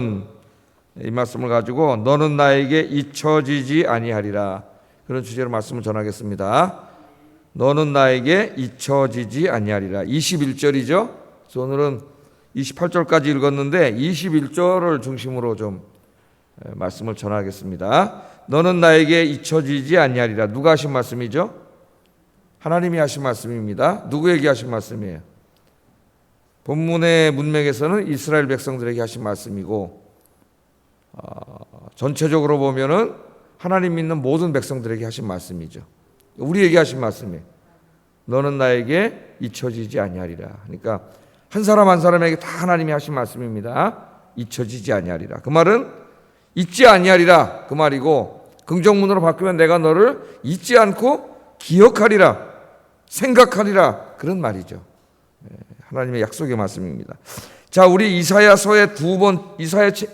이 말씀을 가지고 너는 나에게 잊혀지지 아니하리라, 그런 주제로 말씀을 전하겠습니다. 너는 나에게 잊혀지지 아니하리라. 21절이죠. 오늘은 28절까지 읽었는데 21절을 중심으로 좀 말씀을 전하겠습니다. 너는 나에게 잊혀지지 아니하리라. 누가 하신 말씀이죠? 하나님이 하신 말씀입니다. 누구에게 하신 말씀이에요? 본문의 문맥에서는 이스라엘 백성들에게 하신 말씀이고, 전체적으로 보면은 하나님 믿는 모든 백성들에게 하신 말씀이죠. 우리에게 하신 말씀이에요. 너는 나에게 잊혀지지 아니하리라. 그러니까 한 사람 한 사람에게 다 하나님이 하신 말씀입니다. 잊혀지지 아니하리라. 그 말은 잊지 아니하리라 그 말이고, 긍정문으로 바꾸면 내가 너를 잊지 않고 기억하리라, 생각하리라, 그런 말이죠. 하나님의 약속의 말씀입니다. 자, 우리 이사야서의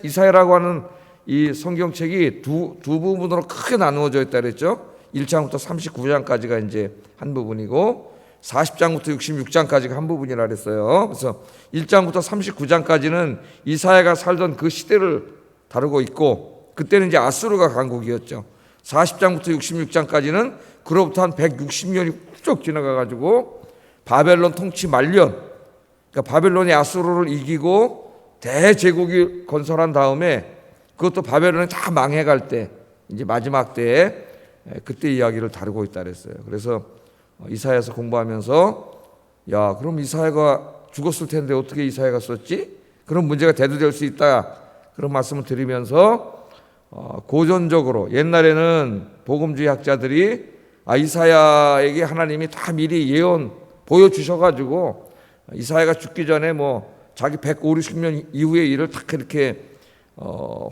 이사야라고 하는 이 성경책이 두 부분으로 크게 나누어져 있다 그랬죠. 1장부터 39장까지가 이제 한 부분이고 40장부터 66장까지가 한 부분이라 그랬어요. 그래서 1장부터 39장까지는 이사야가 살던 그 시대를 다루고 있고, 그때는 이제 아수르가 강국이었죠. 40장부터 66장까지는 그로부터 한 160년이 훌쩍 지나가 가지고 바벨론 통치 말년, 그러니까 바벨론이 아수르를 이기고 대제국이 건설한 다음에 그것도 바벨론이 다 망해갈 때, 이제 마지막 때에 그때 이야기를 다루고 있다 그랬어요. 그래서 이사야서 공부하면서 야, 그럼 이사야가 죽었을 텐데 어떻게 이사야가 썼지? 그런 문제가 대두될 수 있다, 그런 말씀을 드리면서 고전적으로 옛날에는 복음주의 학자들이 이사야에게 하나님이 다 미리 예언 보여주셔가지고 이사야가 죽기 전에 뭐 자기 150년 이후의 일을 딱 이렇게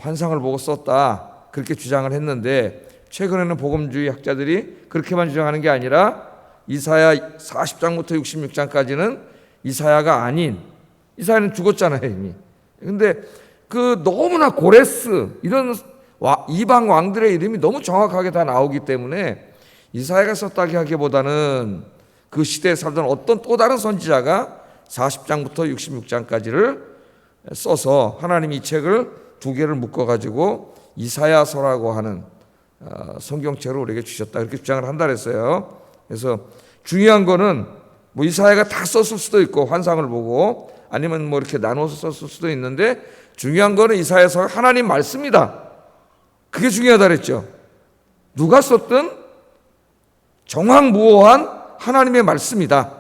환상을 보고 썼다, 그렇게 주장을 했는데, 최근에는 복음주의 학자들이 그렇게만 주장하는 게 아니라 이사야 40장부터 66장까지는 이사야가 아닌, 이사야는 죽었잖아요 이미. 근데 그 너무나 고레스 이런 이방 왕들의 이름이 너무 정확하게 다 나오기 때문에 이사야가 썼다기 하기보다는 그 시대에 살던 어떤 또 다른 선지자가 40장부터 66장까지를 써서 하나님이 이 책을 두 개를 묶어가지고 이사야서라고 하는 성경책을 우리에게 주셨다, 이렇게 주장을 한다 그랬어요. 그래서 중요한 거는 뭐 이사야가 다 썼을 수도 있고 환상을 보고, 아니면 뭐 이렇게 나눠서 썼을 수도 있는데, 중요한 거는 이사야서가 하나님 말씀이다, 그게 중요하다 그랬죠. 누가 썼든 정확무오한 하나님의 말씀이다.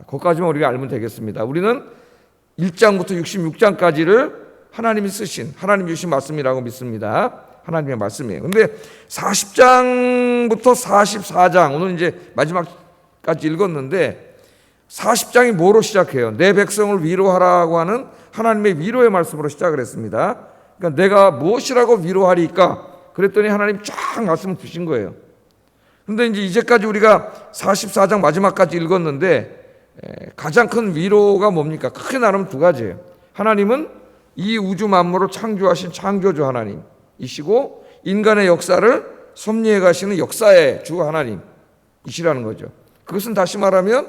그것까지만 우리가 알면 되겠습니다. 우리는 1장부터 66장까지를 하나님이 쓰신, 하나님이 주신 말씀이라고 믿습니다. 하나님의 말씀이에요. 근데 40장부터 44장, 오늘 이제 마지막까지 읽었는데 40장이 뭐로 시작해요? 내 백성을 위로하라고 하는 하나님의 위로의 말씀으로 시작을 했습니다. 그러니까 내가 무엇이라고 위로하리까? 그랬더니 하나님 쫙 말씀을 주신 거예요. 근데 이제 이제까지 우리가 44장 마지막까지 읽었는데 가장 큰 위로가 뭡니까? 크게 나누면 두 가지예요. 하나님은 이 우주 만물을 창조하신 창조주 하나님이시고, 인간의 역사를 섭리해 가시는 역사의 주 하나님이시라는 거죠. 그것은 다시 말하면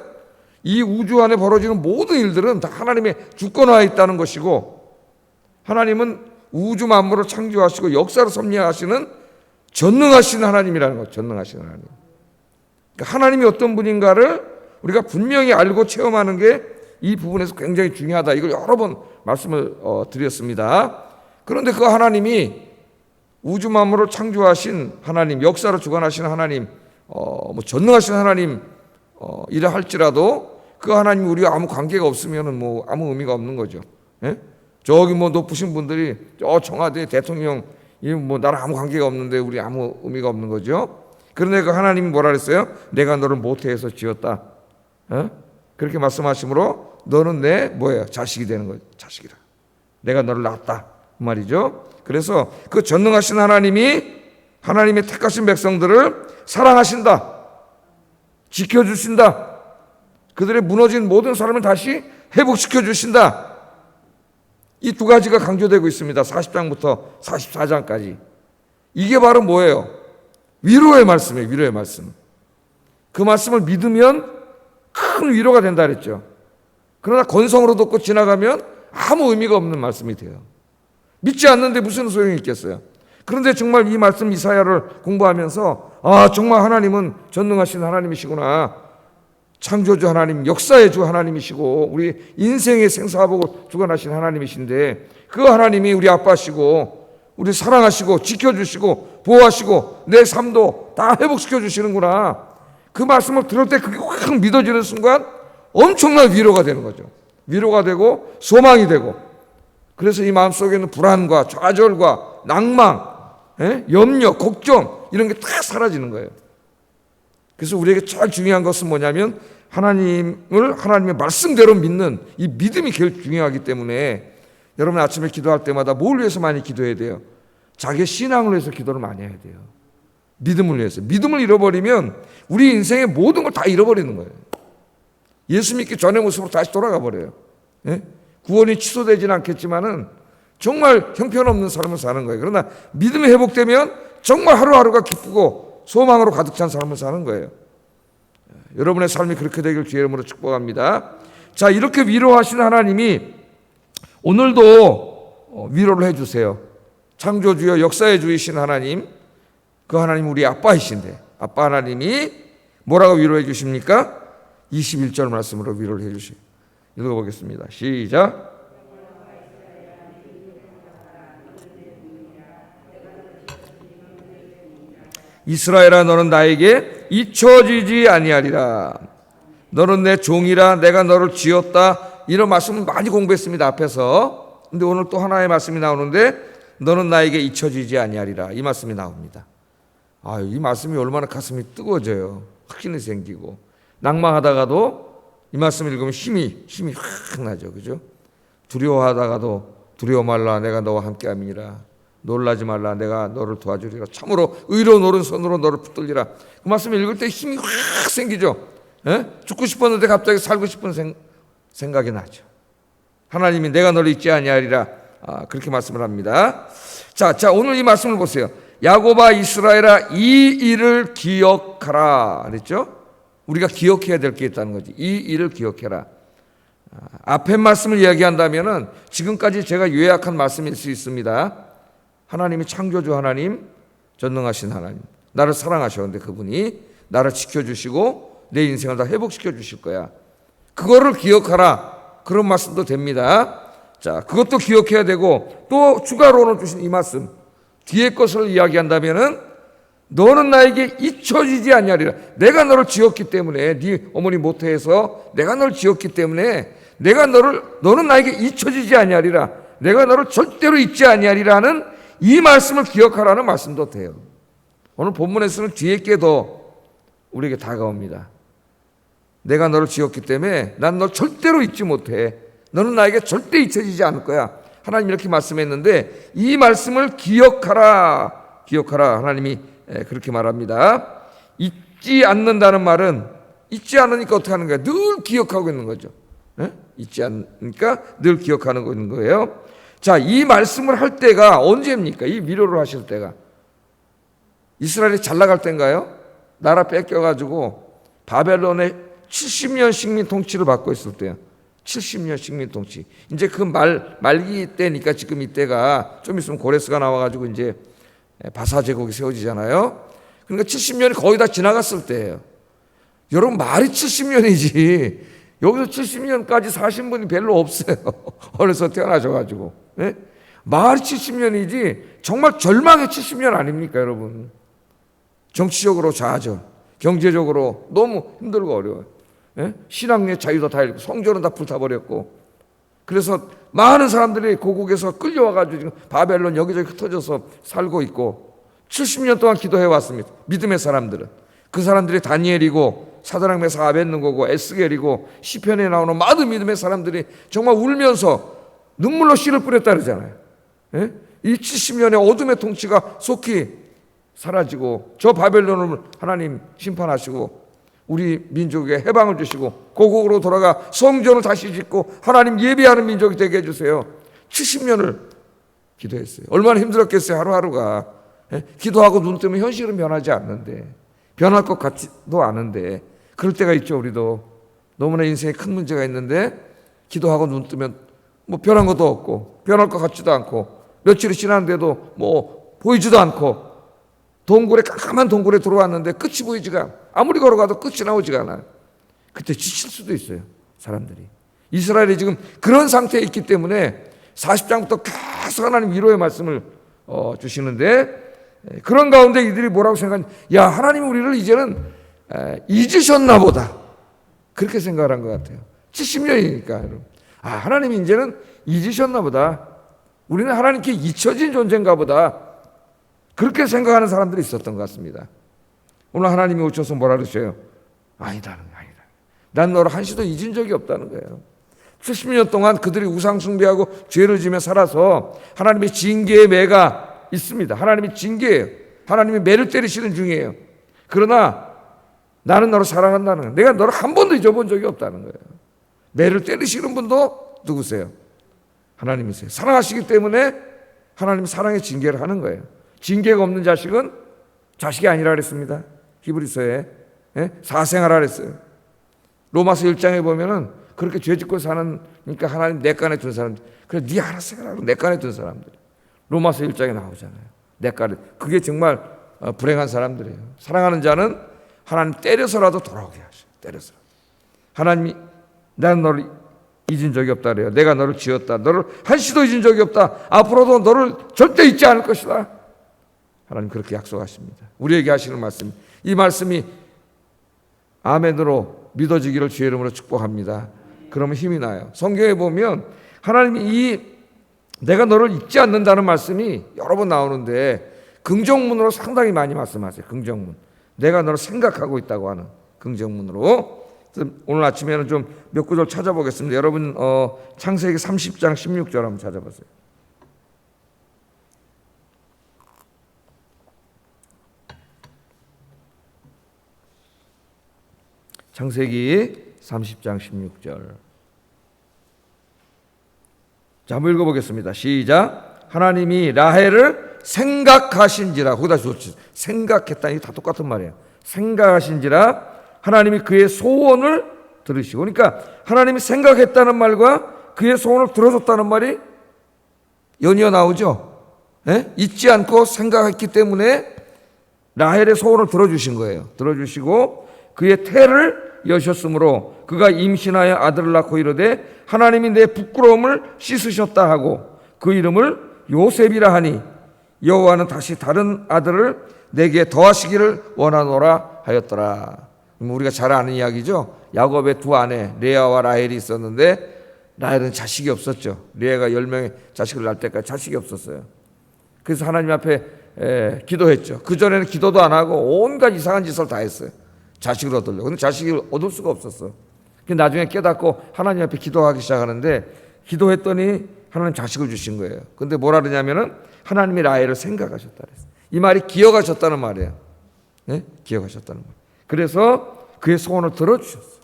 이 우주 안에 벌어지는 모든 일들은 다 하나님의 주권하에 있다는 것이고, 하나님은 우주 만물을 창조하시고 역사를 섭리하시는 전능하신 하나님이라는 거죠. 전능하신 하나님. 그러니까 하나님이 어떤 분인가를 우리가 분명히 알고 체험하는 게 이 부분에서 굉장히 중요하다, 이걸 여러 번 말씀을 드렸습니다. 그런데 그 하나님이 우주 만물을 창조하신 하나님, 역사를 주관하시는 하나님, 뭐 전능하신 하나님 이라 할지라도 그 하나님이 우리와 아무 관계가 없으면은 뭐 아무 의미가 없는 거죠. 예? 저기 뭐 높으신 분들이 저 청와대 대통령 뭐 나랑 아무 관계가 없는데 우리 아무 의미가 없는 거죠. 그런데 그 하나님이 뭐라 그랬어요? 내가 너를 모태에서 지었다. 그렇게 말씀하시므로 너는 내 뭐예요? 자식이 되는 거예요. 자식이라. 내가 너를 낳았다, 그 말이죠. 그래서 그 전능하신 하나님이 하나님의 택하신 백성들을 사랑하신다, 지켜주신다, 그들의 무너진 모든 사람을 다시 회복시켜 주신다. 이 두 가지가 강조되고 있습니다. 40장부터 44장까지. 이게 바로 뭐예요? 위로의 말씀이에요. 위로의 말씀. 그 말씀을 믿으면 큰 위로가 된다 그랬죠. 그러나 건성으로 듣고 지나가면 아무 의미가 없는 말씀이 돼요. 믿지 않는데 무슨 소용이 있겠어요? 그런데 정말 이 말씀 이사야를 공부하면서 정말 하나님은 전능하신 하나님이시구나. 창조주 하나님, 역사의 주 하나님이시고 우리 인생의 생사복을 주관하신 하나님이신데 그 하나님이 우리 아빠시고 우리 사랑하시고 지켜주시고 보호하시고 내 삶도 다 회복시켜 주시는구나. 그 말씀을 들을 때 그게 확 믿어지는 순간 엄청난 위로가 되는 거죠. 위로가 되고 소망이 되고, 그래서 이 마음속에는 불안과 좌절과 낭망, 염려, 걱정 이런 게 다 사라지는 거예요. 그래서 우리에게 제일 중요한 것은 뭐냐면 하나님의 말씀대로 믿는 이 믿음이 제일 중요하기 때문에 여러분 아침에 기도할 때마다 뭘 위해서 많이 기도해야 돼요? 자기의 신앙을 위해서 기도를 많이 해야 돼요. 믿음을 위해서. 믿음을 잃어버리면 우리 인생의 모든 걸 다 잃어버리는 거예요. 예수 믿기 전의 모습으로 다시 돌아가 버려요. 구원이 취소되지는 않겠지만은 정말 형편없는 삶을 사는 거예요. 그러나 믿음이 회복되면 정말 하루하루가 기쁘고 소망으로 가득 찬 삶을 사는 거예요. 여러분의 삶이 그렇게 되길 주의 이름으로 축복합니다. 자, 이렇게 위로하신 하나님이 오늘도 위로를 해주세요. 창조주여 역사의 주이신 하나님, 그 하나님 우리 아빠이신데 아빠 하나님이 뭐라고 위로해 주십니까? 21절 말씀으로 위로를 해 주시고 읽어보겠습니다. 시작. 이스라엘아 너는 나에게 잊혀지지 아니하리라. 너는 내 종이라 내가 너를 지었다. 이런 말씀을 많이 공부했습니다, 앞에서. 근데 오늘 또 하나의 말씀이 나오는데 너는 나에게 잊혀지지 아니하리라. 이 말씀이 나옵니다. 이 말씀이 얼마나 가슴이 뜨거워져요. 확신이 생기고 낭망하다가도 이 말씀을 읽으면 힘이 확 나죠. 그죠? 두려워하다가도 두려워 말라 내가 너와 함께함이니라. 놀라지 말라 내가 너를 도와주리라. 참으로 의로운 오른손으로 너를 붙들리라. 그 말씀 읽을 때 힘이 확 생기죠. 죽고 싶었는데 갑자기 살고 싶은 생각이 나죠. 하나님이 내가 너를 잊지 아니하리라. 그렇게 말씀을 합니다. 자, 오늘 이 말씀을 보세요. 야곱아 이스라엘아 이 일을 기억하라 그랬죠? 우리가 기억해야 될 게 있다는 거지. 이 일을 기억해라. 앞에 말씀을 이야기한다면은 지금까지 제가 요약한 말씀일 수 있습니다. 하나님이 창조주 하나님, 전능하신 하나님, 나를 사랑하셨는데 그분이 나를 지켜주시고 내 인생을 다 회복시켜 주실 거야. 그거를 기억하라. 그런 말씀도 됩니다. 자, 그것도 기억해야 되고 또 추가로는 주신 이 말씀 뒤에 것을 이야기한다면은 너는 나에게 잊혀지지 아니하리라. 내가 너를 지었기 때문에 네 어머니 모태에서 내가 너를 지었기 때문에 너는 나에게 잊혀지지 아니하리라. 내가 너를 절대로 잊지 아니하리라는 이 말씀을 기억하라는 말씀도 돼요. 오늘 본문에서는 뒤에 게 더 우리에게 다가옵니다. 내가 너를 지었기 때문에 난 널 절대로 잊지 못해. 너는 나에게 절대 잊혀지지 않을 거야. 하나님 이렇게 말씀했는데 이 말씀을 기억하라. 하나님이 그렇게 말합니다. 잊지 않는다는 말은 잊지 않으니까 어떻게 하는 거야? 늘 기억하고 있는 거죠. 잊지 않으니까 늘 기억하는 거예요. 자, 이 말씀을 할 때가 언제입니까? 이 위로를 하실 때가 이스라엘이 잘 나갈 때인가요? 나라 뺏겨가지고 바벨론의 70년 식민 통치를 받고 있을 때요. 70년 식민 통치. 이제 그 말기 때니까 지금 이때가 좀 있으면 고레스가 나와가지고 이제 바사 제국이 세워지잖아요. 그러니까 70년이 거의 다 지나갔을 때예요. 여러분 말이 70년이지 여기서 70년까지 사신 분이 별로 없어요. 어려서 태어나셔가지고. 말이 70년이지 정말 절망의 70년 아닙니까 여러분? 정치적으로 좌절, 경제적으로 너무 힘들고 어려워요. 신앙의 자유도 다 잃고 성전은 다 불타버렸고, 그래서 많은 사람들이 고국에서 끌려와가지고 지금 바벨론 여기저기 흩어져서 살고 있고 70년 동안 기도해 왔습니다. 믿음의 사람들은. 그 사람들이 다니엘이고 사드락 메삭 아벳느고고 에스겔이고 시편에 나오는 많은 믿음의 사람들이 정말 울면서 눈물로 씨를 뿌렸다 그러잖아요. 이 70년의 어둠의 통치가 속히 사라지고 저 바벨론을 하나님 심판하시고 우리 민족에 해방을 주시고 고국으로 돌아가 성전을 다시 짓고 하나님 예배하는 민족이 되게 해주세요. 70년을 기도했어요. 얼마나 힘들었겠어요. 하루하루가. 기도하고 눈 뜨면 현실은 변하지 않는데, 변할 것 같지도 않은데 그럴 때가 있죠. 우리도 너무나 인생에 큰 문제가 있는데 기도하고 눈 뜨면 뭐 변한 것도 없고 변할 것 같지도 않고 며칠이 지났는데도 뭐 보이지도 않고 동굴에 깜깜한 동굴에 들어왔는데 끝이 보이지가 않아. 아무리 걸어가도 끝이 나오지가 않아요. 그때 지칠 수도 있어요. 사람들이. 이스라엘이 지금 그런 상태에 있기 때문에 40장부터 계속 하나님 위로의 말씀을 주시는데 그런 가운데 이들이 뭐라고 생각하냐. 야, 하나님이 우리를 이제는 잊으셨나 보다. 그렇게 생각을 한 것 같아요. 70년이니까. 여러분. 아, 하나님이 이제는 잊으셨나 보다. 우리는 하나님께 잊혀진 존재인가 보다. 그렇게 생각하는 사람들이 있었던 것 같습니다. 오늘 하나님이 오셔서 뭐라 그러셔요? 아니다. 난 너를 한시도 잊은 적이 없다는 거예요. 70년 동안 그들이 우상 숭배하고 죄를 지며 살아서 하나님의 징계의 매가 있습니다. 하나님의 징계예요. 하나님이 매를 때리시는 중이에요. 그러나 나는 너를 사랑한다는 거예요. 내가 너를 한 번도 잊어본 적이 없다는 거예요. 매를 때리시는 분도 누구세요? 하나님이세요. 사랑하시기 때문에 하나님 사랑의 징계를 하는 거예요. 징계가 없는 자식은 자식이 아니라 그랬습니다. 히브리서에 사생아라 그랬어요. 로마서 1장에 보면은 그렇게 죄 짓고 사는니까 하나님 내간에 둔 사람들. 그래 네 알아서 해라. 내간에 둔 사람들. 로마서 1장에 나오잖아요. 내간에. 그게 정말 불행한 사람들이에요. 사랑하는 자는 하나님 때려서라도 돌아오게 하셔. 때려서. 하나님이 나는 너를 잊은 적이 없다 그래요. 내가 너를 지었다. 너를 한시도 잊은 적이 없다. 앞으로도 너를 절대 잊지 않을 것이다. 하나님 그렇게 약속하십니다. 우리에게 하시는 말씀. 이 말씀이 아멘으로 믿어지기를 주의 이름으로 축복합니다. 그러면 힘이 나요. 성경에 보면 하나님이 내가 너를 잊지 않는다는 말씀이 여러 번 나오는데 긍정문으로 상당히 많이 말씀하세요. 긍정문. 내가 너를 생각하고 있다고 하는 긍정문으로. 오늘 아침에는 좀 몇 구절 찾아보겠습니다. 여러분 창세기 30장 16절 한번 찾아보세요. 창세기 30장 16절. 자, 한번 읽어보겠습니다. 시작. 하나님이 라헬을 생각하신지라. 거기다 줬지. 생각했다. 이게 다 똑같은 말이에요. 생각하신지라 하나님이 그의 소원을 들으시고. 그러니까 하나님이 생각했다는 말과 그의 소원을 들어줬다는 말이 연이어 나오죠. 잊지 않고 생각했기 때문에 라헬의 소원을 들어주신 거예요. 들어주시고 그의 태를 여셨으므로 그가 임신하여 아들을 낳고 이르되 하나님이 내 부끄러움을 씻으셨다 하고 그 이름을 요셉이라 하니 여호와는 다시 다른 아들을 내게 더하시기를 원하노라 하였더라. 우리가 잘 아는 이야기죠. 야곱의 두 아내 레아와 라헬이 있었는데 라헬은 자식이 없었죠. 레아가 10명의 자식을 낳을 때까지 자식이 없었어요. 그래서 하나님 앞에 기도했죠. 그전에는 기도도 안 하고 온갖 이상한 짓을 다 했어요. 자식을 얻으려고. 근데 자식을 얻을 수가 없었어. 나중에 깨닫고 하나님 앞에 기도하기 시작하는데 기도했더니 하나님 자식을 주신 거예요. 근데 뭐라 그러냐면은 하나님이 라헬을 생각하셨다 그랬어요. 이 말이 기억하셨다는 말이에요. 네? 기억하셨다는 말. 그래서 그의 소원을 들어주셨어요.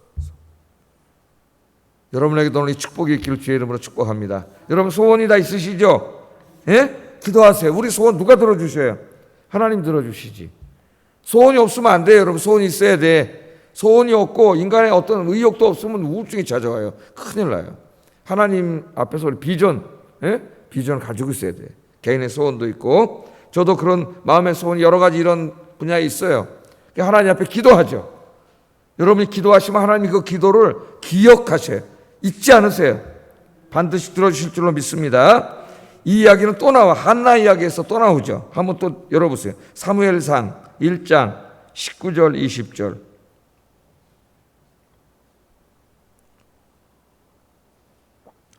여러분에게도 오늘 이 축복이 있기를 주의 이름으로 축복합니다. 여러분 소원이 다 있으시죠? 예? 기도하세요. 우리 소원 누가 들어주셔요? 하나님 들어주시지. 소원이 없으면 안 돼요. 여러분 소원이 있어야 돼. 소원이 없고 인간의 어떤 의욕도 없으면 우울증이 찾아와요. 큰일 나요. 하나님 앞에서 우리 비전을 가지고 있어야 돼. 개인의 소원도 있고 저도 그런 마음의 소원이 여러 가지 이런 분야에 있어요. 하나님 앞에 기도하죠. 여러분이 기도하시면 하나님이 그 기도를 기억하셔요. 잊지 않으세요. 반드시 들어주실 줄로 믿습니다. 이 이야기는 또 나와. 한나 이야기에서 또 나오죠. 한번 또 열어보세요. 사무엘상 1장 19절 20절.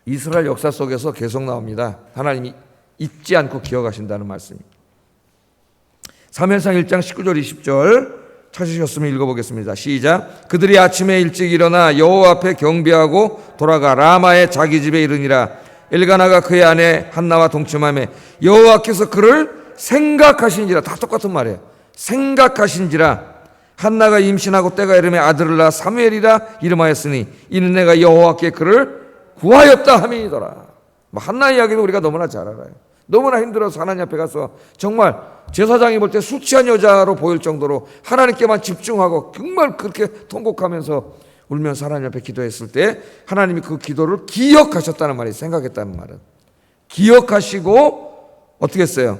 이스라엘 역사 속에서 계속 나옵니다. 하나님이 잊지 않고 기억하신다는 말씀이. 사무엘상 1장 19절 20절 찾으셨으면 읽어보겠습니다. 시작. 그들이 아침에 일찍 일어나 여호와 앞에 경배하고 돌아가 라마의 자기 집에 이르니라. 엘가나가 그의 아내 한나와 동침하며 여호와께서 그를 생각하신지라. 다 똑같은 말이에요. 생각하신지라. 한나가 임신하고 때가 이르매 아들을 낳아 사무엘이라 이름하였으니 이는 내가 여호와께 그를 구하였다 함이니더라. 한나 이야기는 우리가 너무나 잘 알아요. 너무나 힘들어서 하나님 앞에 가서 정말 제사장이 볼 때 술 취한 여자로 보일 정도로 하나님께만 집중하고 정말 그렇게 통곡하면서 울면서 하나님 앞에 기도했을 때 하나님이 그 기도를 기억하셨다는 말이 생각했다는 말은 기억하시고 어떻게 했어요?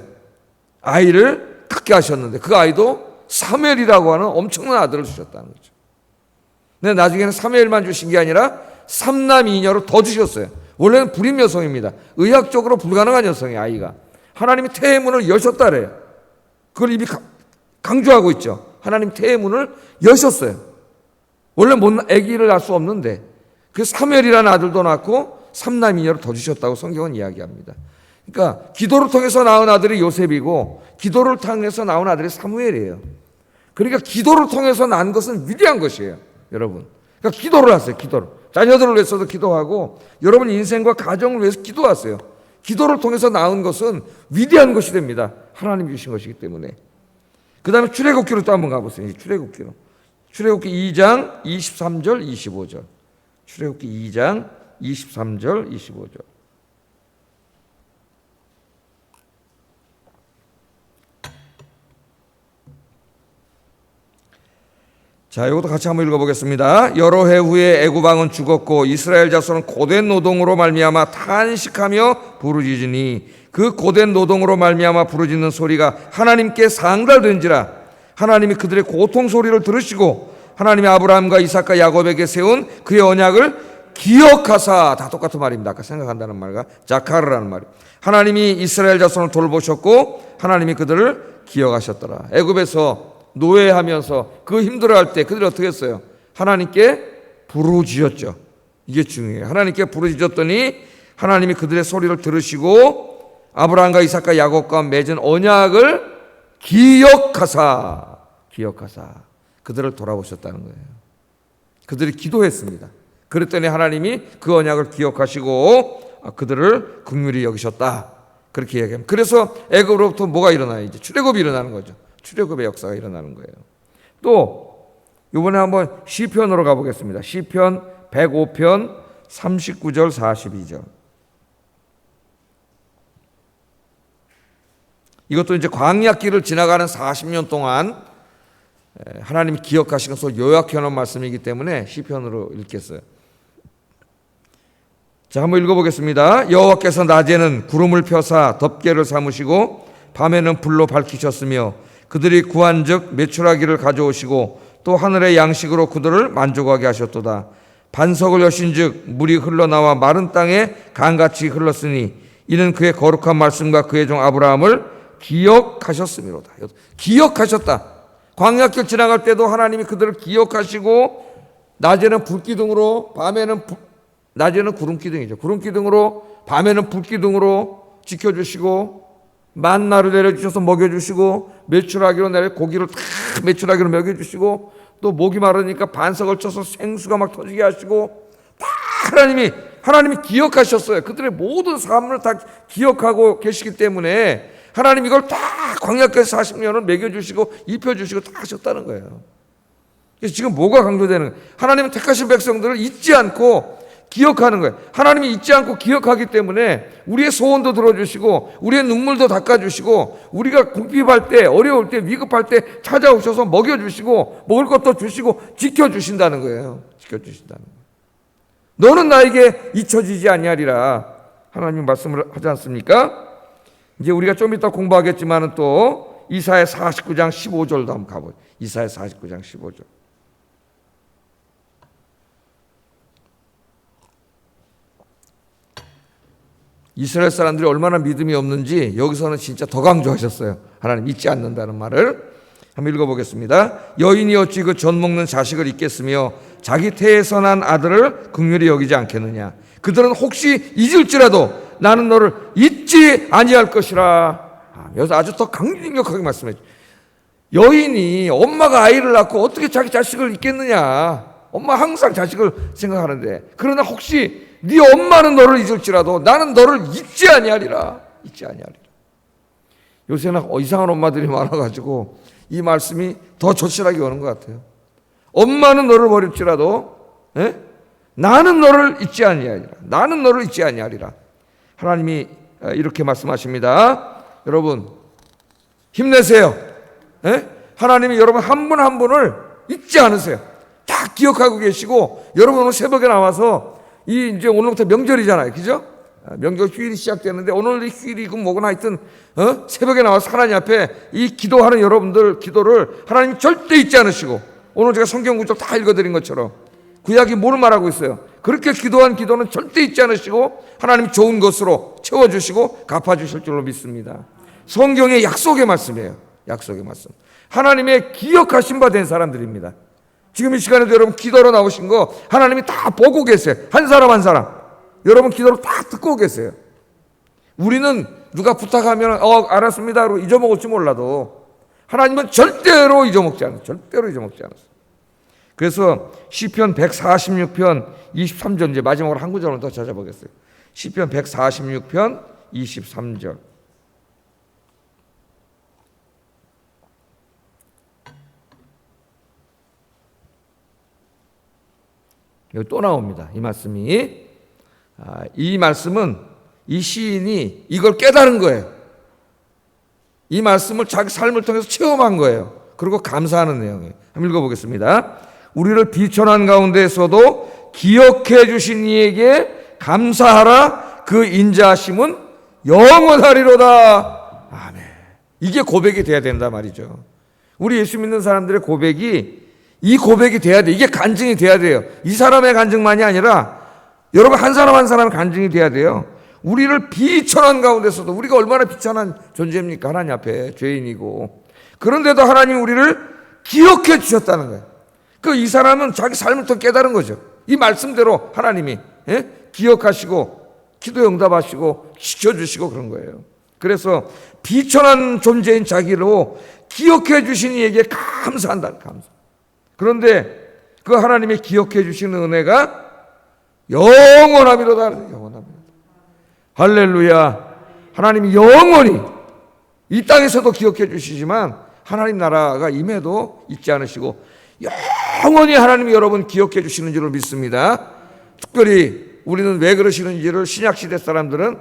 아이를 갖게 하셨는데 그 아이도 사무엘이라고 하는 엄청난 아들을 주셨다는 거죠. 근데 나중에는 사무엘만 주신 게 아니라 삼남 이녀로 더 주셨어요. 원래는 불임 여성입니다. 의학적으로 불가능한 여성이에요. 아이가. 하나님이 태의 문을 여셨다래요. 그걸 이미 강조하고 있죠. 하나님 태의 문을 여셨어요. 원래 아기를 낳을 수 없는데 그 사무엘이라는 아들도 낳고 삼남 이녀를 더 주셨다고 성경은 이야기합니다. 그러니까 기도를 통해서 낳은 아들이 요셉이고 기도를 통해서 낳은 아들이 사무엘이에요. 그러니까 기도를 통해서 낳은 것은 위대한 것이에요. 여러분. 그러니까 기도를 하세요. 기도를. 자녀들을 위해서도 기도하고 여러분 인생과 가정을 위해서 기도하세요. 기도를 통해서 낳은 것은 위대한 것이 됩니다. 하나님이 주신 것이기 때문에. 그 다음에 출애굽기로 또 한번 가보세요. 출애굽기로. 출애굽기 2장 23절 25절. 출애굽기 2장 23절 25절. 자, 이것도 같이 한번 읽어보겠습니다. 여러 해 후에 애굽 왕은 죽었고 이스라엘 자손은 고된 노동으로 말미암아 탄식하며 부르짖으니 그 고된 노동으로 말미암아 부르짖는 소리가 하나님께 상달된지라. 하나님이 그들의 고통 소리를 들으시고 하나님이 아브라함과 이삭과 야곱에게 세운 그의 언약을 기억하사, 다 똑같은 말입니다. 아까 생각한다는 말과 자카르라는 말이. 하나님이 이스라엘 자손을 돌보셨고 하나님이 그들을 기억하셨더라. 애굽에서 노예하면서 그 힘들어할 때 그들이 어떻게 했어요? 하나님께 부르짖었죠. 이게 중요해요. 하나님께 부르짖었더니 하나님이 그들의 소리를 들으시고 아브라함과 이삭과 야곱과 맺은 언약을 기억하사 그들을 돌아보셨다는 거예요. 그들이 기도했습니다. 그랬더니 하나님이 그 언약을 기억하시고 그들을 긍휼히 여기셨다. 그렇게 이야기합니다. 그래서 애굽으로부터 뭐가 일어나요? 이제 출애굽이 일어나는 거죠. 출애굽의 역사가 일어나는 거예요. 또 이번에 한번 시편으로 가보겠습니다. 시편 105편 39절 42절. 이것도 이제 광야길을 지나가는 40년 동안 하나님이 기억하신 것을 요약해 놓은 말씀이기 때문에 시편으로 읽겠어요. 자, 한번 읽어보겠습니다. 여호와께서 낮에는 구름을 펴사 덮개를 삼으시고 밤에는 불로 밝히셨으며 그들이 구한즉 메추라기를 가져오시고 또 하늘의 양식으로 그들을 만족하게 하셨도다. 반석을 여신즉 물이 흘러나와 마른 땅에 강같이 흘렀으니 이는 그의 거룩한 말씀과 그의 종 아브라함을 기억하셨음이로다. 기억하셨다. 광야길 지나갈 때도 하나님이 그들을 기억하시고 낮에는 불기둥으로 낮에는 구름기둥이죠. 구름기둥으로 밤에는 불기둥으로 지켜주시고 만나를 내려주셔서 먹여주시고 메추라기로 고기를 다 메추라기로 먹여주시고 또 목이 마르니까 반석을 쳐서 생수가 막 터지게 하시고 다 하나님이 기억하셨어요. 그들의 모든 삶을 다 기억하고 계시기 때문에 하나님 이걸 다 광야께서 40년을 먹여주시고 입혀주시고 다 하셨다는 거예요. 그래서 지금 뭐가 강조되는 거예요? 하나님은 택하신 백성들을 잊지 않고 기억하는 거예요. 하나님이 잊지 않고 기억하기 때문에 우리의 소원도 들어주시고 우리의 눈물도 닦아주시고 우리가 궁핍할 때 어려울 때 위급할 때 찾아오셔서 먹여주시고 먹을 것도 주시고 지켜주신다는 거예요. 지켜주신다는 거예요. 너는 나에게 잊혀지지 아니하리라 하나님 말씀을 하지 않습니까? 이제 우리가 좀 이따 공부하겠지만은 또 이사야 49장 15절도 한번 가보죠. 이사야 49장 15절. 이스라엘 사람들이 얼마나 믿음이 없는지 여기서는 진짜 더 강조하셨어요. 하나님 잊지 않는다는 말을. 한번 읽어보겠습니다. 여인이 어찌 그 젖 먹는 자식을 잊겠으며 자기 태에서 난 아들을 긍휼히 여기지 않겠느냐. 그들은 혹시 잊을지라도 나는 너를 잊지 아니할 것이라. 여기서 아주 더 강력하게 말씀해 주죠. 여인이 엄마가 아이를 낳고 어떻게 자기 자식을 잊겠느냐. 엄마 항상 자식을 생각하는데 그러나 혹시 네 엄마는 너를 잊을지라도 나는 너를 잊지 아니하리라. 잊지 아니하리라. 요새는 이상한 엄마들이 많아가지고 이 말씀이 더 절실하게 오는 것 같아요. 엄마는 너를 버릴지라도 나는 너를 잊지 아니하리라. 나는 너를 잊지 아니하리라. 하나님이 이렇게 말씀하십니다. 여러분 힘내세요. 하나님이 여러분 한 분 한 분을 잊지 않으세요. 다 기억하고 계시고 여러분 오늘 새벽에 나와서 이제 오늘부터 명절이잖아요. 그죠? 명절 휴일이 시작되는데 오늘 휴일이고 뭐거나 하여튼 새벽에 나와서 하나님 앞에 이 기도하는 여러분들 기도를 하나님 절대 잊지 않으시고, 오늘 제가 성경 구절 다 읽어드린 것처럼 구약이 뭘 말하고 있어요? 그렇게 기도한 기도는 절대 잊지 않으시고 하나님 좋은 것으로 채워주시고 갚아주실 줄로 믿습니다. 성경의 약속의 말씀이에요. 약속의 말씀. 하나님의 기억하신 바 된 사람들입니다. 지금 이 시간에도 여러분 기도로 나오신 거 하나님이 다 보고 계세요. 한 사람 한 사람 여러분 기도를 다 듣고 계세요. 우리는 누가 부탁하면 알았습니다로 잊어먹을지 몰라도 하나님은 절대로 잊어먹지 않아요. 절대로 잊어먹지 않았어요. 그래서 시편 146편 23절, 이제 마지막으로 한 구절은 더 찾아보겠어요. 시편 146편 23절. 여기 또 나옵니다. 이 말씀이. 이 말씀은 이 시인이 이걸 깨달은 거예요. 이 말씀을 자기 삶을 통해서 체험한 거예요. 그리고 감사하는 내용이에요. 한번 읽어보겠습니다. 우리를 비천한 가운데에서도 기억해 주신 이에게 감사하라. 그 인자하심은 영원하리로다. 아멘. 이게 고백이 돼야 된다 말이죠. 우리 예수 믿는 사람들의 고백이 이 고백이 돼야 돼. 이게 간증이 돼야 돼요. 이 사람의 간증만이 아니라 여러분 한 사람 한 사람의 간증이 돼야 돼요. 우리를 비천한 가운데서도, 우리가 얼마나 비천한 존재입니까? 하나님 앞에 죄인이고, 그런데도 하나님 우리를 기억해 주셨다는 거예요. 이 사람은 자기 삶을 통해 깨달은 거죠. 이 말씀대로 하나님이 기억하시고 기도 응답하시고 지켜주시고 그런 거예요. 그래서 비천한 존재인 자기로 기억해 주신 이에게 감사한다. 감사. 그런데 그 하나님의 기억해 주시는 은혜가 영원함이로다. 영원함이로다. 할렐루야. 하나님이 영원히 이 땅에서도 기억해 주시지만 하나님 나라가 임해도 잊지 않으시고 영원히 하나님이 여러분 기억해 주시는 줄을 믿습니다. 특별히 우리는 왜 그러시는지를 신약시대 사람들은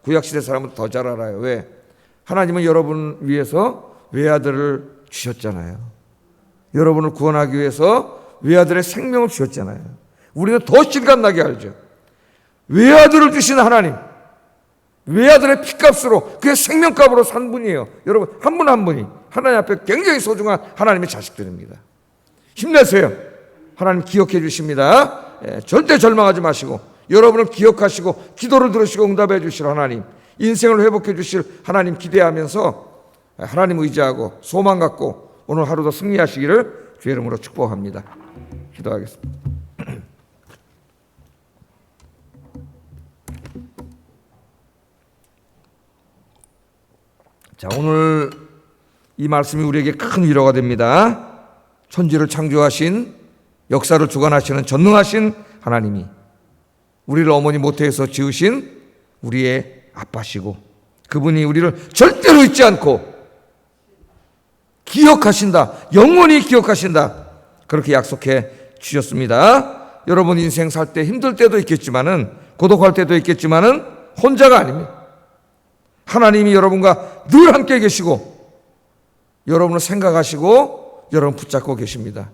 구약시대 사람은 더 잘 알아요. 왜? 하나님은 여러분 위해서 외아들을 주셨잖아요. 여러분을 구원하기 위해서 외아들의 생명을 주셨잖아요. 우리는 더 실감나게 알죠. 외아들을 주신 하나님, 외아들의 피값으로 그의 생명값으로 산 분이에요. 여러분 한 분 한 분이 하나님 앞에 굉장히 소중한 하나님의 자식들입니다. 힘내세요. 하나님 기억해 주십니다. 절대 절망하지 마시고 여러분을 기억하시고 기도를 들으시고 응답해 주실 하나님, 인생을 회복해 주실 하나님 기대하면서 하나님 의지하고 소망 갖고 오늘 하루도 승리하시기를 주의 이름으로 축복합니다. 기도하겠습니다. 자, 오늘 이 말씀이 우리에게 큰 위로가 됩니다. 천지를 창조하신, 역사를 주관하시는 전능하신 하나님이 우리를 어머니 모태에서 지으신 우리의 아빠시고, 그분이 우리를 절대로 잊지 않고 기억하신다. 영원히 기억하신다. 그렇게 약속해 주셨습니다. 여러분 인생 살 때 힘들 때도 있겠지만은, 고독할 때도 있겠지만은 혼자가 아닙니다. 하나님이 여러분과 늘 함께 계시고 여러분을 생각하시고 여러분 붙잡고 계십니다.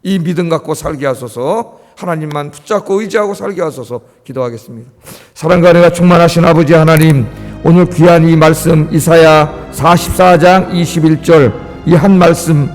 이 믿음 갖고 살게 하소서. 하나님만 붙잡고 의지하고 살게 하소서. 기도하겠습니다. 사랑과 은혜가 충만하신 아버지 하나님, 오늘 귀한 이 말씀 이사야 44장 21절 이 한 말씀